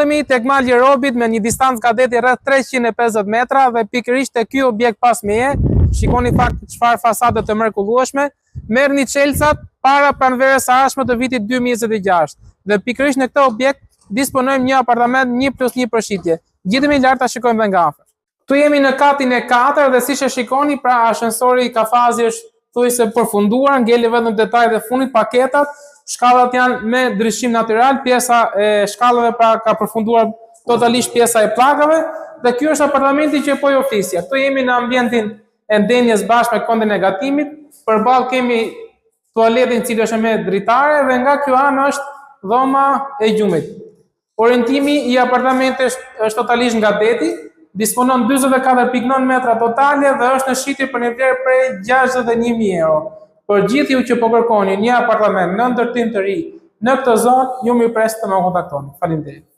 ndodhemi tek mali i Robit me një distancë nga deti rreth 350 metra dhe pikërisht te ky objekt pas meje, shikoni fakt çfarë fasade të mrekullueshme, merrni çelësat para pranverës së ardhshme të vitit 2026. Dhe pikërisht në këtë objekt disponojmë një apartament 1+1 përshitje. Gjitemi lart ta shikojmë edhe nga afër. Këtu jemi në katin e 4 dhe siç e shikoni, pra ashensori i kafazi është thuajse përfunduar, ngeli vetëm detaj dhe fundit paketat. Shkallat janë me ndryshim natyral, pjesa e shkallave pra ka përfunduar totalisht pjesa e pllakave dhe ky është apartamenti që po ju flisja. Këtu jemi në ambientin e ndenjes bashkë me kondin e gatimit. Përballë kemi tualetin i cili është me dritare dhe nga ky anë është dhoma e gjumit. Orientimi i apartamentit është totalisht nga deti, disponon 44.9 metra totale dhe është në shitje për një vlerë prej 61.000 euro. Për gjithë ju që po kërkoni një apartament në ndërtim të ri në këtë zonë, ju më pres të më kontaktoni. Faleminderit.